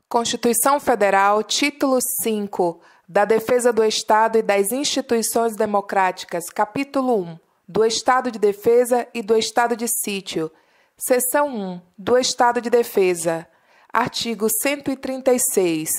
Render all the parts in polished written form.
Constituição Federal, Título 5, da Defesa do Estado e das Instituições Democráticas, Capítulo 1, do Estado de Defesa e do Estado de Sítio. Seção 1, do Estado de Defesa. Artigo 136.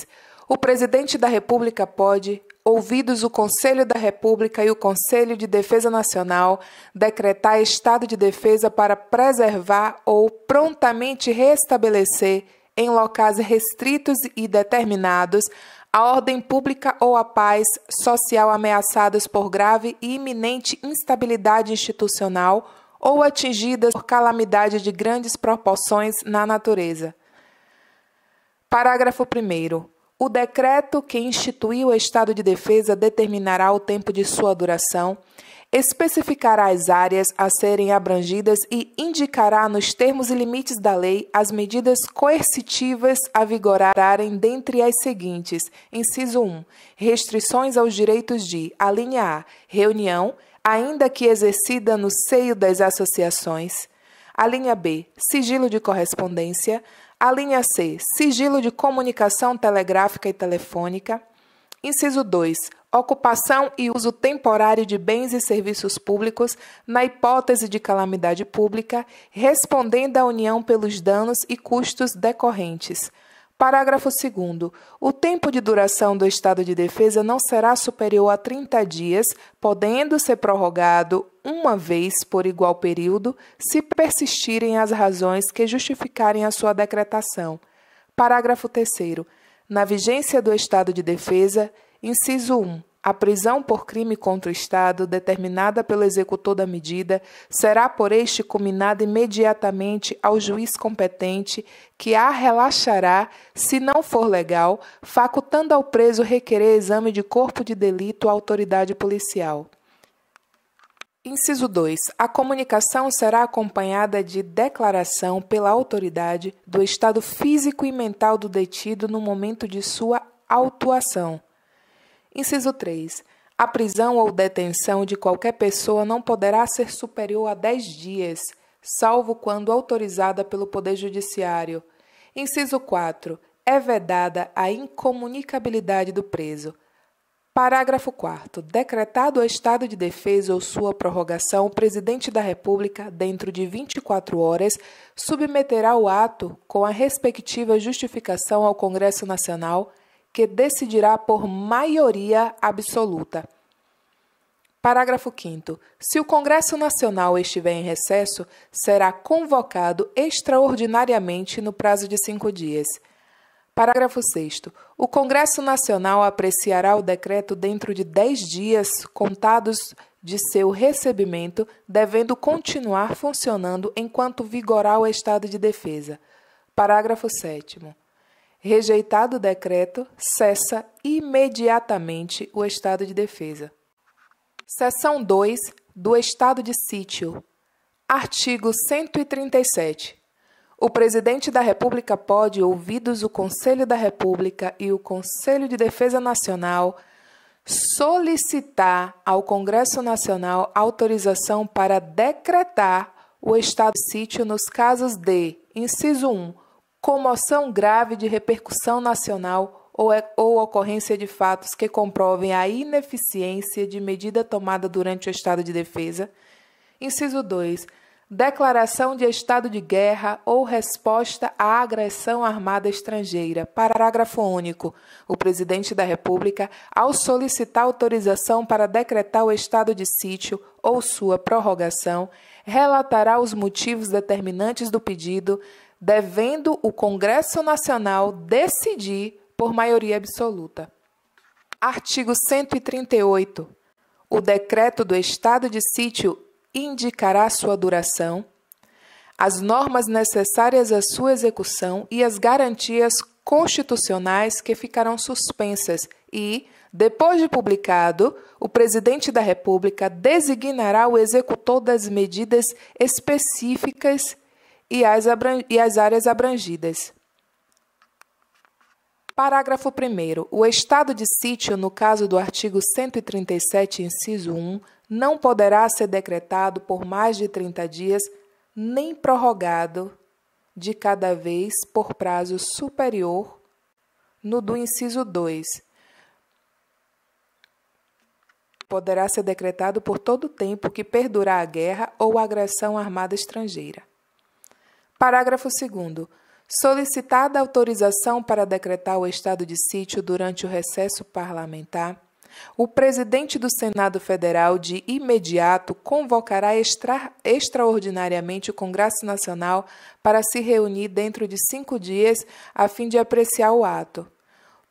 O Presidente da República pode, ouvidos o Conselho da República e o Conselho de Defesa Nacional, decretar estado de defesa para preservar ou prontamente restabelecer, em locais restritos e determinados, a ordem pública ou a paz social ameaçadas por grave e iminente instabilidade institucional ou atingidas por calamidade de grandes proporções na natureza. Parágrafo 1º. O decreto que instituiu o estado de defesa determinará o tempo de sua duração, especificará as áreas a serem abrangidas e indicará nos termos e limites da lei as medidas coercitivas a vigorarem dentre as seguintes. Inciso 1. Restrições aos direitos de, alínea A, reunião, ainda que exercida no seio das associações. Alínea B, sigilo de correspondência. Alínea C, sigilo de comunicação telegráfica e telefônica. Inciso 2. Ocupação e uso temporário de bens e serviços públicos na hipótese de calamidade pública, respondendo à União pelos danos e custos decorrentes. Parágrafo 2º. O tempo de duração do estado de defesa não será superior a 30 dias, podendo ser prorrogado uma vez por igual período, se persistirem as razões que justificarem a sua decretação. Parágrafo 3º. Na vigência do estado de defesa, inciso 1. A prisão por crime contra o Estado, determinada pelo executor da medida, será por este cominada imediatamente ao juiz competente, que a relaxará, se não for legal, facultando ao preso requerer exame de corpo de delito à autoridade policial. Inciso 2. A comunicação será acompanhada de declaração pela autoridade do estado físico e mental do detido no momento de sua autuação. Inciso 3. A prisão ou detenção de qualquer pessoa não poderá ser superior a 10 dias, salvo quando autorizada pelo Poder Judiciário. Inciso 4. É vedada a incomunicabilidade do preso. Parágrafo 4º. Decretado o estado de defesa ou sua prorrogação, o Presidente da República, dentro de 24 horas, submeterá o ato com a respectiva justificação ao Congresso Nacional, que decidirá por maioria absoluta. Parágrafo 5º. Se o Congresso Nacional estiver em recesso, será convocado extraordinariamente no prazo de 5 dias. Parágrafo 6º. O Congresso Nacional apreciará o decreto dentro de 10 dias contados de seu recebimento, devendo continuar funcionando enquanto vigorar o estado de defesa. Parágrafo 7º. Rejeitado o decreto, cessa imediatamente o estado de defesa. Seção 2 do Estado de Sítio. Artigo 137. O Presidente da República pode, ouvidos o Conselho da República e o Conselho de Defesa Nacional, solicitar ao Congresso Nacional autorização para decretar o estado de sítio nos casos de, inciso 1, comoção grave de repercussão nacional ou ocorrência de fatos que comprovem a ineficiência de medida tomada durante o estado de defesa. Inciso 2. Declaração de estado de guerra ou resposta à agressão armada estrangeira. Parágrafo único. O Presidente da República, ao solicitar autorização para decretar o estado de sítio ou sua prorrogação, relatará os motivos determinantes do pedido, devendo o Congresso Nacional decidir por maioria absoluta. Artigo 138. O decreto do estado de sítio indicará sua duração, as normas necessárias à sua execução e as garantias constitucionais que ficarão suspensas e, depois de publicado, o Presidente da República designará o executor das medidas específicas e as áreas abrangidas. Parágrafo 1º. O estado de sítio, no caso do artigo 137, inciso 1, não poderá ser decretado por mais de 30 dias, nem prorrogado de cada vez por prazo superior No do inciso 2, poderá ser decretado por todo o tempo que perdurar a guerra ou a agressão armada estrangeira. Parágrafo 2º. Solicitada autorização para decretar o estado de sítio durante o recesso parlamentar, o presidente do Senado Federal de imediato convocará extraordinariamente o Congresso Nacional para se reunir dentro de 5 dias a fim de apreciar o ato.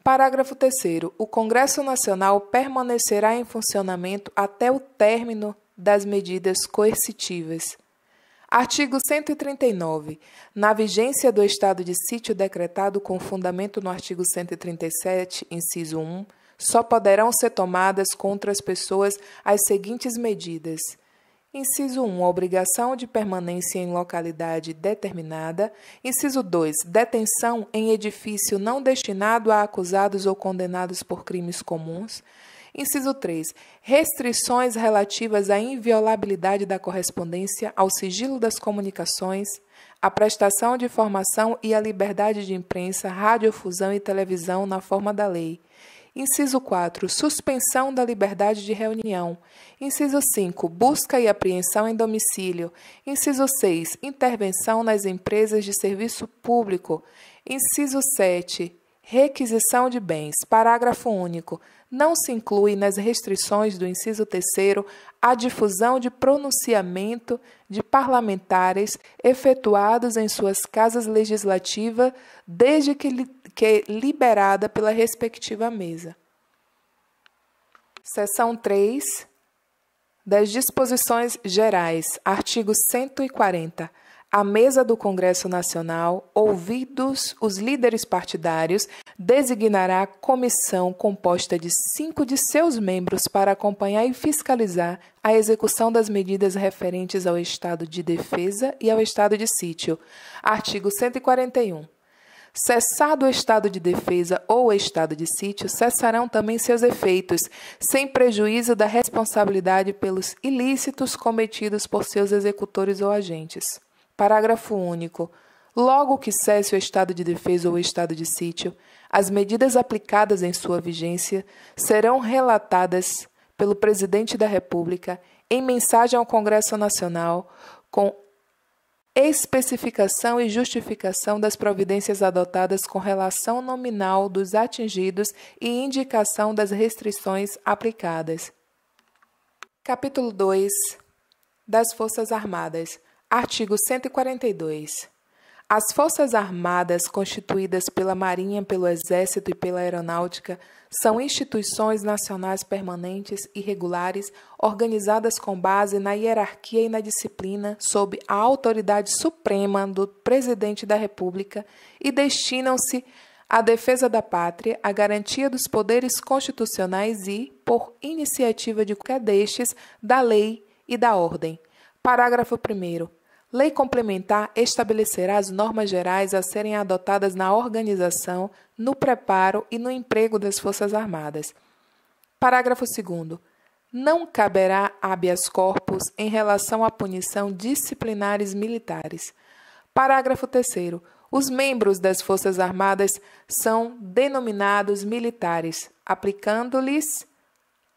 Parágrafo 3º. O Congresso Nacional permanecerá em funcionamento até o término das medidas coercitivas. Artigo 139. Na vigência do estado de sítio decretado com fundamento no artigo 137, inciso 1, só poderão ser tomadas contra as pessoas as seguintes medidas. Inciso 1. Obrigação de permanência em localidade determinada. Inciso 2. Detenção em edifício não destinado a acusados ou condenados por crimes comuns. Inciso 3. Restrições relativas à inviolabilidade da correspondência, ao sigilo das comunicações, à prestação de informação e à liberdade de imprensa, radiodifusão e televisão na forma da lei. Inciso 4. Suspensão da liberdade de reunião. Inciso 5. Busca e apreensão em domicílio. Inciso 6. Intervenção nas empresas de serviço público. Inciso 7. Requisição de bens. Parágrafo único. Não se inclui nas restrições do inciso 3º a difusão de pronunciamento de parlamentares efetuados em suas casas legislativas, desde que liberada pela respectiva mesa. Seção 3 das Disposições Gerais. Artigo 140. A mesa do Congresso Nacional, ouvidos os líderes partidários, designará comissão composta de 5 de seus membros para acompanhar e fiscalizar a execução das medidas referentes ao estado de defesa e ao estado de sítio. Artigo 141. Cessado o estado de defesa ou o estado de sítio, cessarão também seus efeitos, sem prejuízo da responsabilidade pelos ilícitos cometidos por seus executores ou agentes. Parágrafo único. Logo que cesse o estado de defesa ou o estado de sítio, as medidas aplicadas em sua vigência serão relatadas pelo Presidente da República em mensagem ao Congresso Nacional com especificação e justificação das providências adotadas com relação nominal dos atingidos e indicação das restrições aplicadas. Capítulo 2 das Forças Armadas. Artigo 142. As Forças Armadas, constituídas pela Marinha, pelo Exército e pela Aeronáutica, são instituições nacionais permanentes e regulares, organizadas com base na hierarquia e na disciplina, sob a autoridade suprema do Presidente da República, e destinam-se à defesa da pátria, à garantia dos poderes constitucionais e, por iniciativa de qualquer destes, da lei e da ordem. Parágrafo 1º. Lei complementar estabelecerá as normas gerais a serem adotadas na organização, no preparo e no emprego das Forças Armadas. Parágrafo 2º. Não caberá habeas corpus em relação à punição disciplinares militares. Parágrafo 3º. Os membros das Forças Armadas são denominados militares, aplicando-lhes,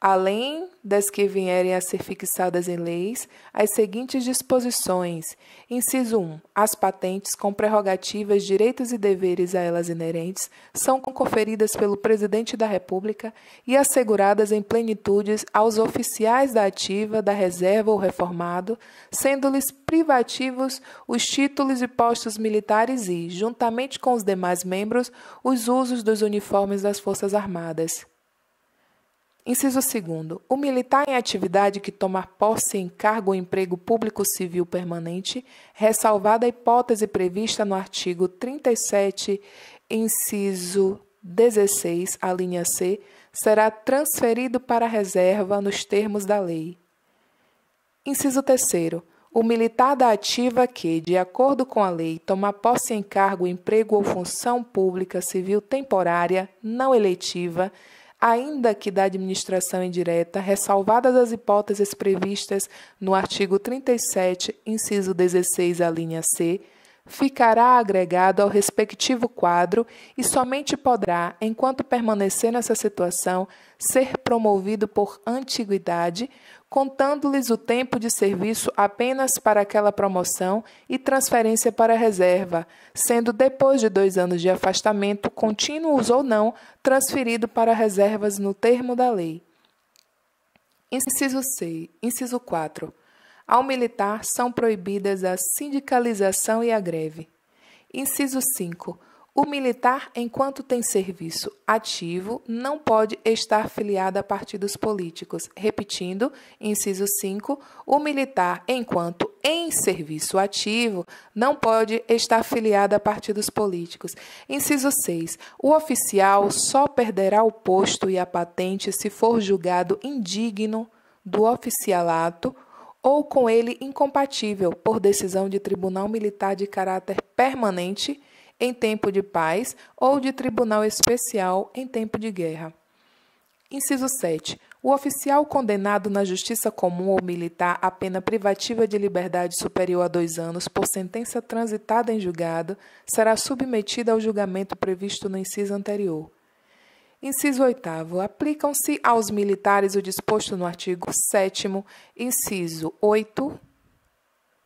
além das que vierem a ser fixadas em leis, as seguintes disposições. Inciso 1. As patentes com prerrogativas, direitos e deveres a elas inerentes são conferidas pelo Presidente da República e asseguradas em plenitude aos oficiais da ativa, da reserva ou reformado, sendo-lhes privativos os títulos e postos militares e, juntamente com os demais membros, os usos dos uniformes das Forças Armadas. Inciso 2º. O militar em atividade que tomar posse em cargo ou emprego público civil permanente, ressalvada a hipótese prevista no artigo 37, inciso 16, a linha C, será transferido para a reserva nos termos da lei. Inciso 3º. O militar da ativa que, de acordo com a lei, tomar posse em cargo, emprego ou função pública civil temporária, não eletiva, ainda que da administração indireta, ressalvadas as hipóteses previstas no artigo 37, inciso 16, a linha C, ficará agregado ao respectivo quadro e somente poderá, enquanto permanecer nessa situação, ser promovido por antiguidade, contando-lhes o tempo de serviço apenas para aquela promoção e transferência para a reserva, sendo depois de 2 anos de afastamento, contínuos ou não, transferido para reservas no termo da lei. Inciso 4. Ao militar são proibidas a sindicalização e a greve. Inciso 5. O militar, enquanto tem serviço ativo, não pode estar filiado a partidos políticos. Repetindo, inciso 5, o militar, enquanto em serviço ativo, não pode estar filiado a partidos políticos. Inciso 6. O oficial só perderá o posto e a patente se for julgado indigno do oficialato ou com ele incompatível por decisão de tribunal militar de caráter permanente em tempo de paz ou de tribunal especial em tempo de guerra. Inciso 7. O oficial condenado na justiça comum ou militar a pena privativa de liberdade superior a 2 anos por sentença transitada em julgado será submetido ao julgamento previsto no inciso anterior. Inciso 8º. Aplicam-se aos militares o disposto no artigo 7º, inciso 8,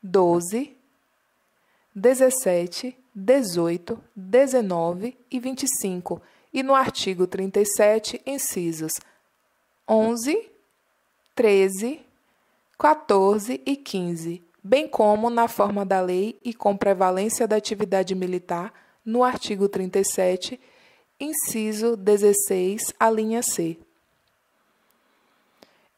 12, 17, 18, 19 e 25, e no artigo 37, incisos 11, 13, 14 e 15, bem como na forma da lei e com prevalência da atividade militar, no artigo 37, inciso 16, a linha C.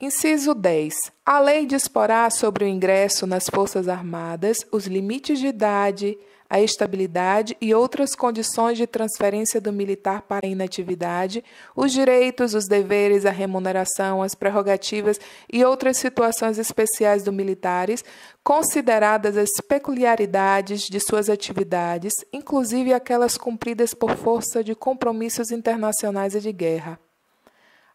Inciso 10. A lei disporá sobre o ingresso nas Forças Armadas, os limites de idade, a estabilidade e outras condições de transferência do militar para a inatividade, os direitos, os deveres, a remuneração, as prerrogativas e outras situações especiais do militares, consideradas as peculiaridades de suas atividades, inclusive aquelas cumpridas por força de compromissos internacionais e de guerra.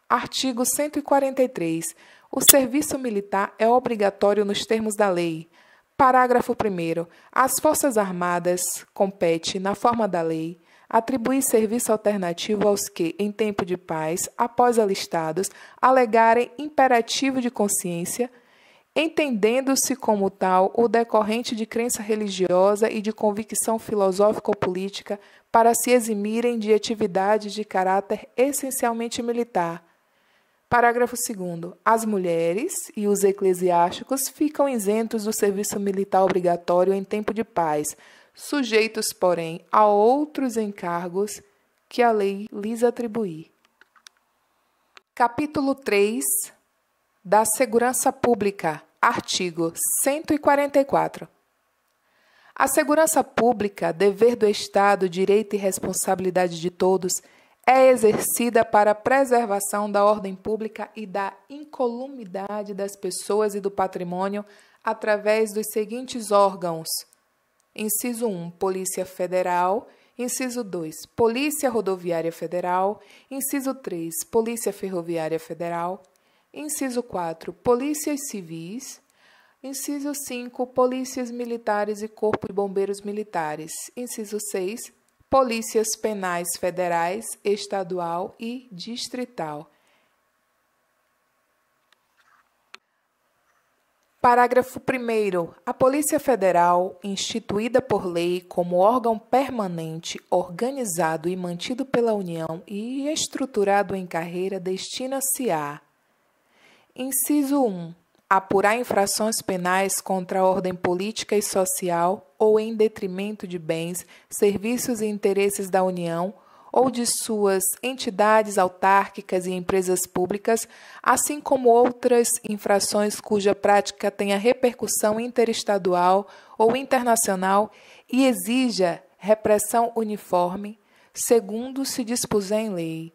Artigo 143. O serviço militar é obrigatório nos termos da lei. Parágrafo 1º. Às Forças Armadas compete, na forma da lei, atribuir serviço alternativo aos que, em tempo de paz, após alistados, alegarem imperativo de consciência, entendendo-se como tal o decorrente de crença religiosa e de convicção filosófica ou política para se eximirem de atividades de caráter essencialmente militar. Parágrafo 2º. As mulheres e os eclesiásticos ficam isentos do serviço militar obrigatório em tempo de paz, sujeitos, porém, a outros encargos que a lei lhes atribuir. Capítulo 3 da Segurança Pública. Artigo 144. A segurança pública, dever do Estado, direito e responsabilidade de todos, é exercida para a preservação da ordem pública e da incolumidade das pessoas e do patrimônio através dos seguintes órgãos. Inciso 1, Polícia Federal. Inciso 2, Polícia Rodoviária Federal. Inciso 3, Polícia Ferroviária Federal. Inciso 4, Polícias Civis. Inciso 5, Polícias Militares e Corpo de Bombeiros Militares. Inciso 6, Polícias Penais Federais, Estadual e Distrital. Parágrafo 1º. A Polícia Federal, instituída por lei como órgão permanente, organizado e mantido pela União e estruturado em carreira, destina-se a: Inciso 1. Apurar infrações penais contra a ordem política e social ou em detrimento de bens, serviços e interesses da União ou de suas entidades autárquicas e empresas públicas, assim como outras infrações cuja prática tenha repercussão interestadual ou internacional e exija repressão uniforme, segundo se dispuser em lei.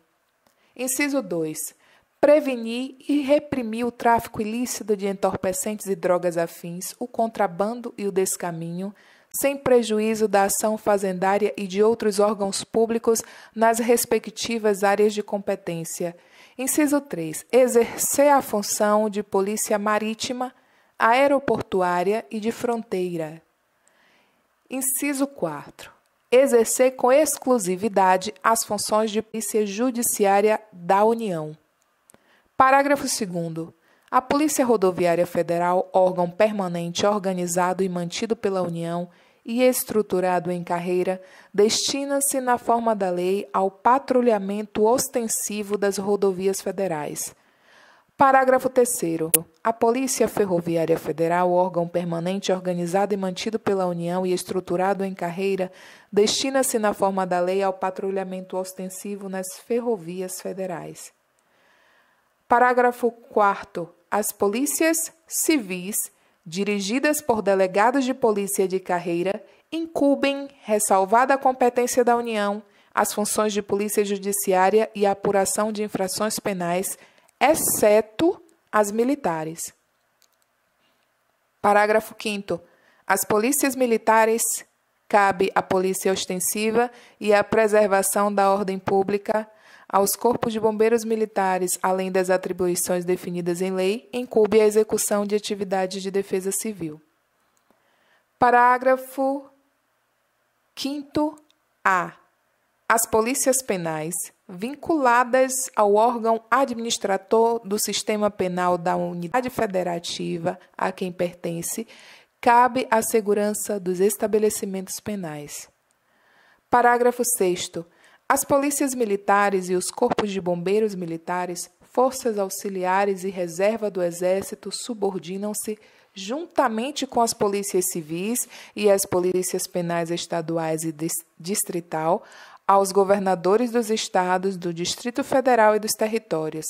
Inciso 2. Prevenir e reprimir o tráfico ilícito de entorpecentes e drogas afins, o contrabando e o descaminho, sem prejuízo da ação fazendária e de outros órgãos públicos nas respectivas áreas de competência. Inciso 3. Exercer a função de polícia marítima, aeroportuária e de fronteira. Inciso 4. Exercer com exclusividade as funções de Polícia Judiciária da União. Parágrafo 2º. A Polícia Rodoviária Federal, órgão permanente organizado e mantido pela União e estruturado em carreira, destina-se, na forma da lei, ao patrulhamento ostensivo das rodovias federais. Parágrafo 3º. A Polícia Ferroviária Federal, órgão permanente organizado e mantido pela União e estruturado em carreira, destina-se, na forma da lei, ao patrulhamento ostensivo nas ferrovias federais. Parágrafo 4º. As polícias civis, dirigidas por delegados de polícia de carreira, incumbem, ressalvada a competência da União, as funções de polícia judiciária e a apuração de infrações penais, exceto as militares. Parágrafo 5º. As polícias militares cabe a polícia ostensiva e a preservação da ordem pública. Aos corpos de bombeiros militares, além das atribuições definidas em lei, incumbe a execução de atividades de defesa civil. Parágrafo 5º-A. As polícias penais, vinculadas ao órgão administrador do sistema penal da unidade federativa a quem pertence, cabe a segurança dos estabelecimentos penais. Parágrafo 6º. As polícias militares e os corpos de bombeiros militares, forças auxiliares e reserva do Exército subordinam-se, juntamente com as polícias civis e as polícias penais estaduais e distrital, aos governadores dos estados, do Distrito Federal e dos territórios.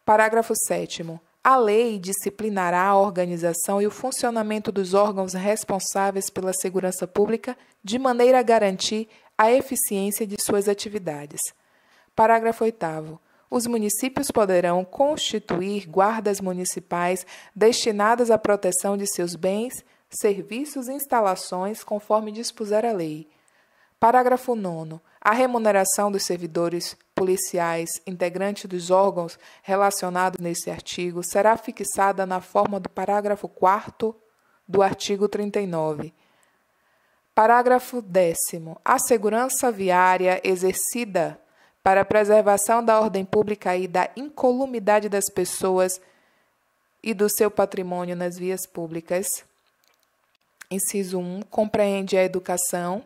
Parágrafo 7º. A lei disciplinará a organização e o funcionamento dos órgãos responsáveis pela segurança pública de maneira a garantir a eficiência de suas atividades. Parágrafo 8º. Os municípios poderão constituir guardas municipais destinadas à proteção de seus bens, serviços e instalações, conforme dispuser a lei. Parágrafo 9º. A remuneração dos servidores policiais integrantes dos órgãos relacionados nesse artigo será fixada na forma do parágrafo 4º do artigo 39. Parágrafo 10º. A segurança viária exercida para a preservação da ordem pública e da incolumidade das pessoas e do seu patrimônio nas vias públicas. Inciso 1. Compreende a educação,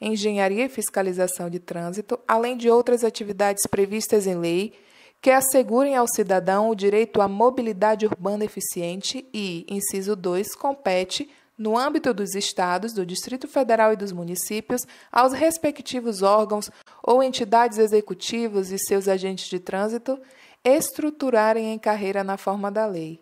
engenharia e fiscalização de trânsito, além de outras atividades previstas em lei que assegurem ao cidadão o direito à mobilidade urbana eficiente e, inciso 2, compete, no âmbito dos estados, do Distrito Federal e dos municípios, aos respectivos órgãos ou entidades executivas e seus agentes de trânsito estruturarem em carreira na forma da lei.